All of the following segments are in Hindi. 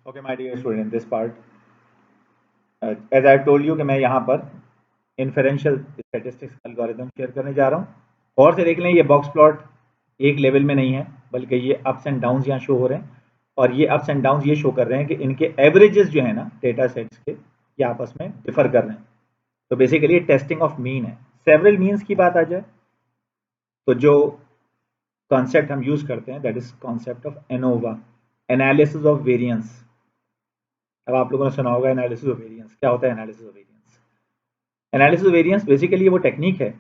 Okay, my dear student, this part, as I told you कि मैं यहाँ पर इन्फेरेंशियल स्टैटिस्टिक्स एल्गोरिथम शेयर करने जा रहा हूँ। और से देख लें, ये बॉक्स प्लॉट एक लेवल में नहीं है, बल्कि ये अप्स एंड डाउन्स यहाँ शो हो रहे हैं, और ये अप्स एंड डाउन्स ये शो कर रहे हैं कि इनके एवरेजेस जो है ना डेटा सेट्स के, ये आपस में डिफर कर रहे हैं। तो बेसिकली टेस्टिंग ऑफ मीन है। सेवरल मीन्स की बात आ जाए तो जो कॉन्सेप्ट हम यूज करते हैं that is concept of ANOVA, analysis of variance. अब आप लोगों ने सुना होगा एनालिसिस ऑफ वेरिएंस। क्या होता है analysis of variance? Analysis of variance basically वो टेक्निक है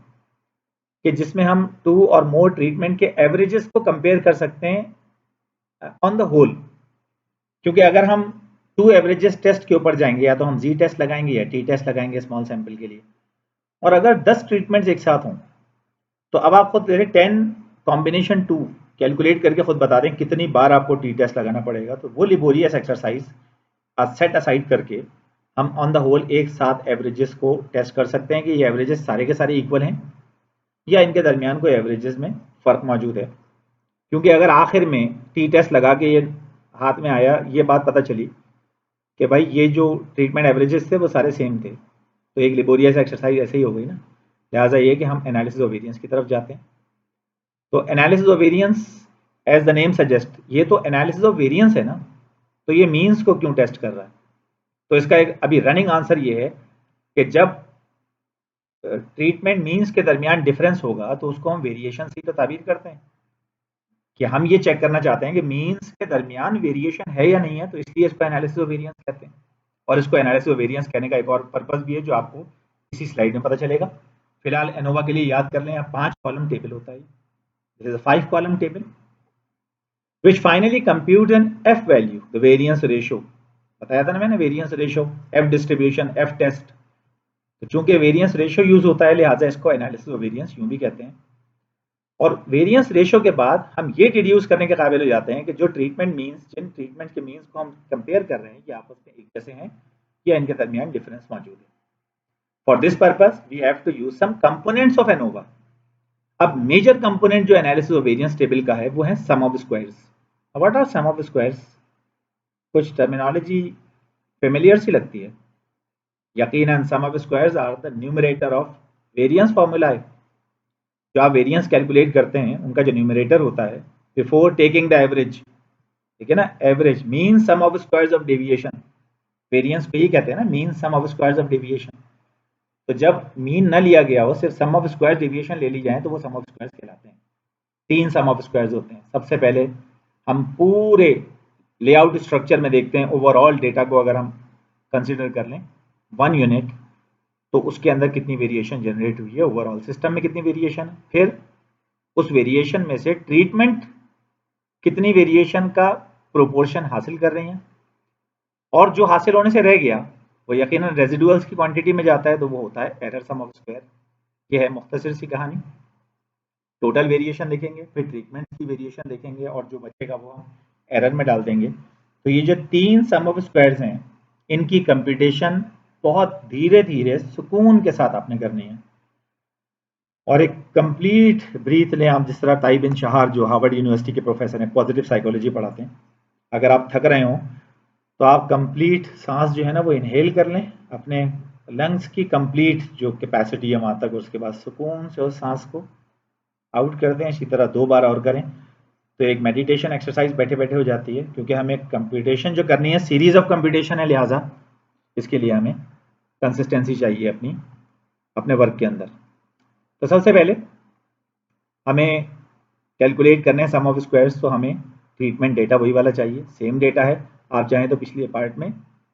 कि जिसमें हम टू और मोर ट्रीटमेंट के एवरेजेस को कंपेयर कर सकते हैं ऑन द होल। क्योंकि अगर हम टू एवरेजेस टेस्ट के ऊपर जाएंगे, या तो हम जी टेस्ट लगाएंगे या टी टेस्ट लगाएंगे स्मॉल सैंपल के लिए, और अगर 10 ट्रीटमेंट्स एक साथ हों, तो अब आप खुद 10 कॉम्बिनेशन 2 कैलकुलेट करके खुद बता दें कितनी बार आपको टी टेस्ट लगाना पड़ेगा। तो वो लिबोरियस एक्सरसाइज सेट असाइड करके हम ऑन द होल एक साथ एवरेजेस को टेस्ट कर सकते हैं कि ये एवरेजेस सारे के सारे इक्वल हैं या इनके दरमियान कोई एवरेजेस में फ़र्क मौजूद है। क्योंकि अगर आखिर में टी टेस्ट लगा के ये हाथ में आया, ये बात पता चली कि भाई ये जो ट्रीटमेंट एवरेजेस थे वो सारे सेम थे, तो एक लिबोरियस एक्सरसाइज ऐसे ही हो गई ना। लिहाजा ये कि हम एनालिसिस ऑफ वेरिएंस की तरफ जाते हैं। तो analysis of variance as the name suggest, ये तो एनालिसिस ऑफ वेरिएंस है ना, तो ये मीन्स को क्यों टेस्ट कर रहा है? तो इसका एक अभी रनिंग आंसर ये है कि जब ट्रीटमेंट मीन्स के दरमियान डिफरेंस होगा तो उसको हम वेरिएशन से तो ताबीर करते हैं कि हम ये चेक करना चाहते हैं कि मीन्स के दरमियान वेरिएशन है या नहीं है, तो इसलिए इसको एनालिसिस ऑफ वेरिएंस कहते हैं। और इसको एनालिसिस ऑफ वेरिएंस कहने का एक और पर्पस भी है जो आपको इसी स्लाइड में पता चलेगा। फिलहाल एनोवा के लिए याद कर लें, यहाँ 5 कॉलम टेबल होता है। This is a 5 column table which finally compute an f value, the variance ratio। बताया था ना मैंने, variance ratio, f distribution, f test. तो चूंकि वेरिएंस रेशियो यूज होता है लिहाजा इसको एनालिसिस ऑफ वेरिएंस यूं भी कहते हैं। और वेरिएंस रेशियो के बाद हम ये डिड्यूस करने के काबिल हो जाते हैं कि जो ट्रीटमेंट मीन्स, जिन ट्रीटमेंट के मीन्स को हम कंपेयर कर रहे हैं ये आपस में एक जैसे हैं या इनके दरमियान डिफरेंस मौजूद है। For this purpose we have to use some components of ANOVA. अब मेजर कंपोनेंट जो एनालिसिस ऑफ वेरिएंस टेबल का है वो है sum of squares. What are sum of squares? कुछ टर्मिनोलॉजी फेमिलियर सी लगती है। यकीनन sum of squares are the numerator of variance formula है। जो आप वेरिएंस कैलकुलेट करते हैं उनका जो न्यूमरेटर होता है बिफोर टेकिंग द एवरेज, ठीक है ना, average mean sum of squares of deviation. Variance को ये कहते हैं ना, mean sum of squares of deviation. तो जब मीन न लिया गया हो, सिर्फ सम ऑफ स्क्वायर डेविएशन ले ली जाए तो वो सम ऑफ स्क्वायर्स कहलाते हैं। 3 सम ऑफ स्क्वायर्स होते हैं। सबसे पहले हम पूरे लेआउट स्ट्रक्चर में देखते हैं, ओवरऑल डेटा को अगर हम कंसिडर कर लें 1 यूनिट, तो उसके अंदर कितनी वेरिएशन जनरेट हुई है, ओवरऑल सिस्टम में कितनी वेरिएशन है, फिर उस वेरिएशन में से ट्रीटमेंट कितनी वेरिएशन का प्रोपोर्शन हासिल कर रही हैं, और जो हासिल होने से रह गया वो यकीनन रेजिडुअल्स की क्वांटिटी में जाता है, तो वो होता है एरर सम ऑफ स्क्वायर। ये है मुख्तसर सी कहानी। टोटल वेरिएशन देखेंगे, फिर ट्रीटमेंट की वेरिएशन देखेंगे, और जो बचेगा वो हम एरर में डाल देंगे। तो ये जो 3 सम ऑफ स्क्वायर्स हैं इनकी कंप्यूटेशन बहुत धीरे धीरे सुकून के साथ आपने करनी है। और एक कंप्लीट ब्रीथ लें आप, जिस तरह ताई बिन शहार जो हार्वर्ड यूनिवर्सिटी के प्रोफेसर हैं, पॉजिटिव साइकोलॉजी पढ़ाते हैं। अगर आप थक रहे हो तो आप कंप्लीट सांस जो है ना वो इनहेल कर लें, अपने लंग्स की कंप्लीट जो कैपेसिटी है वहाँ तक, उसके बाद सुकून से उस सांस को आउट कर दें। इसी तरह 2 बार और करें तो एक मेडिटेशन एक्सरसाइज बैठे बैठे हो जाती है। क्योंकि हमें कंप्यूटेशन जो करनी है, सीरीज ऑफ कंप्यूटेशन है, लिहाजा इसके लिए हमें कंसिस्टेंसी चाहिए अपने वर्क के अंदर। तो सबसे पहले हमें कैलकुलेट करने हैं सम ऑफ स्क्वायर्स, तो हमें ट्रीटमेंट डेटा वही वाला चाहिए, सेम डेटा है। आप चाहें तो पिछले पार्ट में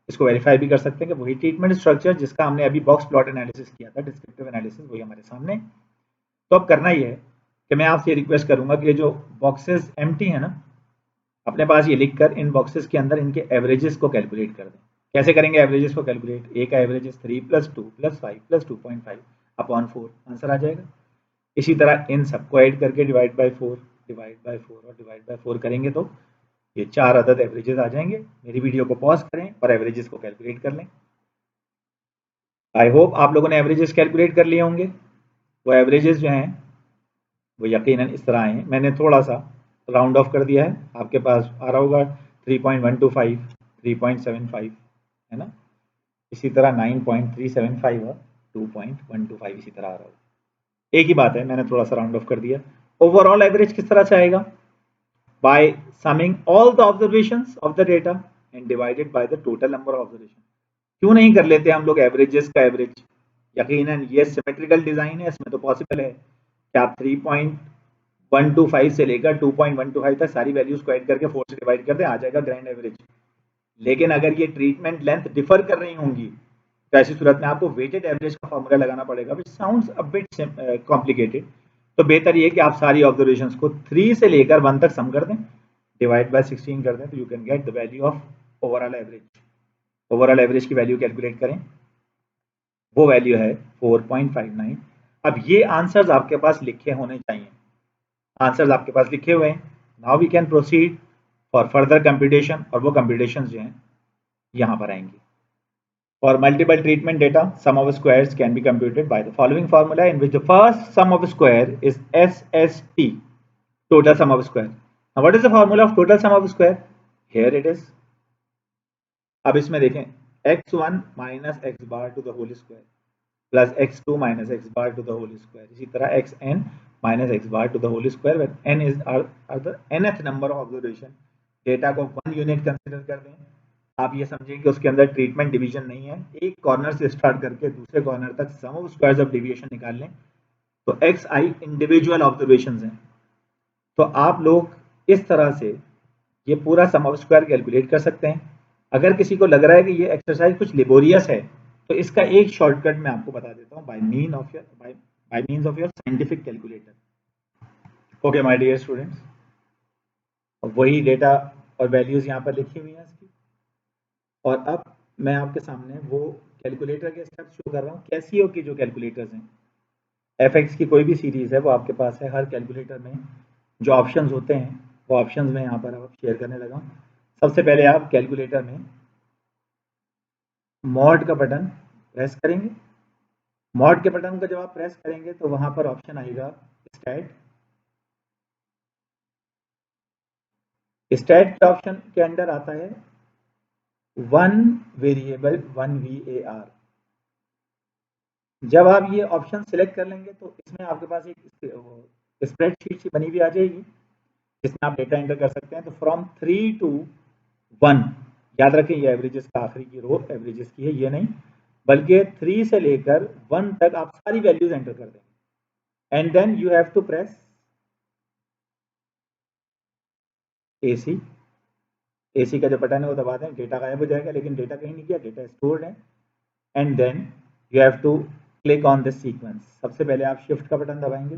इसको वेरीफाई भी कर सकते हैं कि वही ट्रीटमेंट स्ट्रक्चर जिसका हमने अभी बॉक्स प्लॉट एनालिसिस किया था, डिस्क्रिप्टिव एनालिसिस, वही हमारे सामने। तो अब करना ही है कि मैं आपसे रिक्वेस्ट करूंगा कि ये जो बॉक्सेस एम्प्टी है ना, अपने पास ये लिख कर इन बॉक्सेस के अंदर इनके एवरेजेस को कैलकुलेट कर दें। कैसे करेंगे एवरेजेस को कैलकुलेट? ए का एवरेज 3 + 2 + 5 + 2.5 अपॉन 4, आंसर आ जाएगा। इसी तरह इन सबको ऐड करके डिवाइड बाय 4 और डिवाइड बाय 4 करेंगे तो ये 4 अदद एवरेजेस आ जाएंगे। मेरी वीडियो को पॉज करें और एवरेजेस को कैलकुलेट कर लें। आई होप आप लोगों ने एवरेजेस कैलकुलेट कर लिए होंगे। वो एवरेजेस जो हैं वो यकीनन इस तरह आए हैं। मैंने थोड़ा सा राउंड ऑफ कर दिया है, आपके पास आ रहा होगा 3.125, 3.75 है ना, इसी तरह 9.375 और 2.125 इसी तरह आ रहा होगा। एक ही बात है, मैंने थोड़ा सा राउंड ऑफ कर दिया। ओवरऑल एवरेज किस तरह से आएगा? By summing all the observations of the data and divided by the total number of observation. क्यों नहीं कर लेते हम लोग एवरेजेस का एवरेज? यकीनन ये सिमेट्रिकल डिजाइन है, इसमें तो पॉसिबल है कि आप 3.125 से लेकर 2.125 तक सारी वैल्यूज को ऐड करके 4 से डिवाइड कर दें, आ जाएगा ग्रैंड एवरेज। लेकिन अगर ये ट्रीटमेंट लेंथ डिफर कर रही होंगी तो ऐसी सूरत में आपको वेटेड एवरेज का फॉर्मूला लगाना पड़ेगा, विच साउंड्स अ बिट कॉम्प्लिकेटेड। तो बेहतर ये कि आप सारी ऑब्जर्वेशंस को 3 से लेकर 1 तक सम कर दें, डिवाइड बाय 16 कर दें, तो you can get the value of overall average. Overall average की वैल्यू कैलकुलेट करें, वो वैल्यू है 4.59। अब ये आंसर्स आपके पास लिखे होने चाहिए, आंसर्स आपके पास लिखे हुए हैं। Now we can proceed for further computation, और वो कंप्यूटेशन जो हैं यहाँ पर आएंगी। For multiple treatment data, sum of squares can be computed by the following formula, in which the first sum of square is SST, total sum of square. Now what is the formula of total sum of square? Here it is. अब इसमें देखें, x1 minus x bar to the whole square plus x2 minus x bar to the whole square, इसी तरह xn minus x bar to the whole square, where n is are the nth number of observation. Data को 1 यूनिट कंसिडर कर दें। आप ये समझें कि उसके अंदर ट्रीटमेंट डिवीजन नहीं है, एक कॉर्नर से स्टार्ट करके दूसरे कॉर्नर तक सम ऑफ स्क्वायर्स ऑफ डेविएशन निकाल लें, तो xi इंडिविजुअल ऑब्जर्वेशंस हैं। तो आप लोग इस तरह से ये पूरा सम ऑफ स्क्वायर कैलकुलेट कर सकते हैं। अगर किसी को लग रहा है कि ये एक्सरसाइज कुछ लेबोरियस है, तो इसका एक शॉर्टकट मैं आपको बता देता हूँ, by means of your scientific calculator. Okay my dear students, वही डेटा और वैल्यूज यहाँ पर लिखी हुई हैं इसकी, और अब मैं आपके सामने वो कैलकुलेटर के स्टेप्स शो कर रहा हूँ। कैसियो की जो कैलकुलेटर्स हैं, एफएक्स की कोई भी सीरीज है वो आपके पास है। हर कैलकुलेटर में जो ऑप्शंस होते हैं वो ऑप्शंस मैं यहाँ पर अब शेयर करने लगा हूँ। सबसे पहले आप कैलकुलेटर में मॉड का बटन प्रेस करेंगे। मॉड के बटन को जब आप प्रेस करेंगे तो वहाँ पर ऑप्शन आएगा स्टैट। स्टैट के ऑप्शन के अंदर आता है 1 वेरिएबल 1 VAR। जब आप ये ऑप्शन सिलेक्ट कर लेंगे तो इसमें आपके पास एक स्प्रेडशीट सी बनी हुई आ जाएगी, जिसमें आप डेटा एंटर कर सकते हैं। तो फ्रॉम 3 to 1, याद रखें ये एवरेजेस का आखिरी की रो एवरेजेस की है, ये नहीं, बल्कि 3 से लेकर 1 तक आप सारी वैल्यूज एंटर कर देंगे। And then you have to press AC। AC का जो बटन है वो दबा दें, डेटा गायब हो जाएगा, लेकिन डेटा कहीं नहीं गया, डेटा स्टोर्ड है। And then you have to click on this sequence. सबसे पहले आप शिफ्ट का बटन दबाएंगे।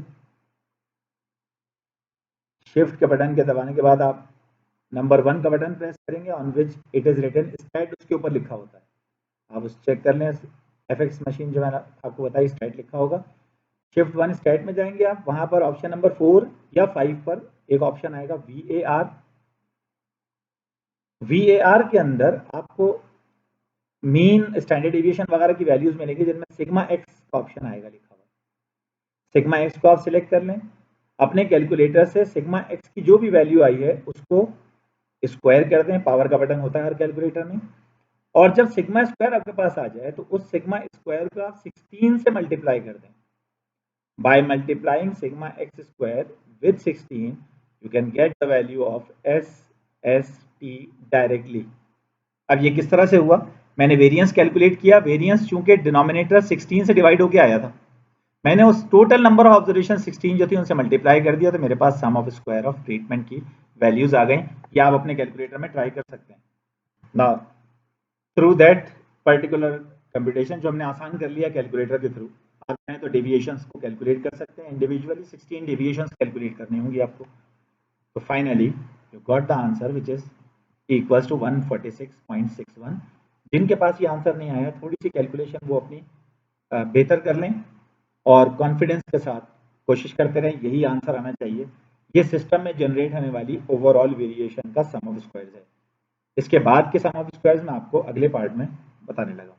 शिफ्ट के बटन के दबाने के बाद आप नंबर 1 का बटन प्रेस करेंगे, on which it is written stat, उसके ऊपर लिखा होता है। आप उस चेक कर लें, एफएक्स मशीन जो मैंने आपको बताई स्टैट लिखा होगा। शिफ्ट 1 स्टैट में जाएंगे आप, वहां पर ऑप्शन नंबर 4 या 5 पर एक ऑप्शन आएगा VAR। VAR के अंदर आपको मीन, स्टैंडर्ड डेविएशन वगैरह की वैल्यूज मिलेगी, जिनमें सिग्मा एक्स का ऑप्शन आएगा लिखा हुआ। सिग्मा एक्स को आप सिलेक्ट कर लें। अपने कैलकुलेटर से सिग्मा एक्स की जो भी वैल्यू आई है उसको स्क्वायर कर दें, पावर का बटन होता है हर कैलकुलेटर में। और जब सिग्मा स्क्वायर आपके पास आ जाए तो उस सिग्मा स्क्वायर को आप 16 से मल्टीप्लाई कर दें। By multiplying sigma x square with 16 you can get the value of SST directly. अब ये किस तरह से हुआ? मैंने वेरिएंस कैलकुलेट किया। वेरिएंस चूंकि डिनोमिनेटर 16 से डिवाइड होकर आया था, मैंने उस टोटल नंबर ऑफ ऑब्जर्वेशन 16 जो थी उनसे मल्टीप्लाई कर दिया, तो मेरे पास सम ऑफ स्क्वायर ऑफ ट्रीटमेंट की वैल्यूज आ गई। ये आप अपने कैलकुलेटर में ट्राई कर सकते हैं। Now through that particular computation जो हमने आसान कर लिया कैलकुलेटर के थ्रू, आप चाहें तो डेविएशंस को कैलकुलेट कर सकते हैं। इंडिविजुअली 16 डेविएशंस कैलकुलेट करनी होंगी आपको। तो finally you got the answer which is equals to 146.61। जिनके पास ये आंसर नहीं आया, थोड़ी सी कैलकुलेशन वो अपनी बेहतर कर लें और कॉन्फिडेंस के साथ कोशिश करते रहें, यही आंसर आना चाहिए। ये सिस्टम में जनरेट होने वाली ओवरऑल वेरिएशन का सम ऑफ स्क्वायर्स है। इसके बाद के सम ऑफ स्क्वायर्स मैं आपको अगले पार्ट में बताने लगा।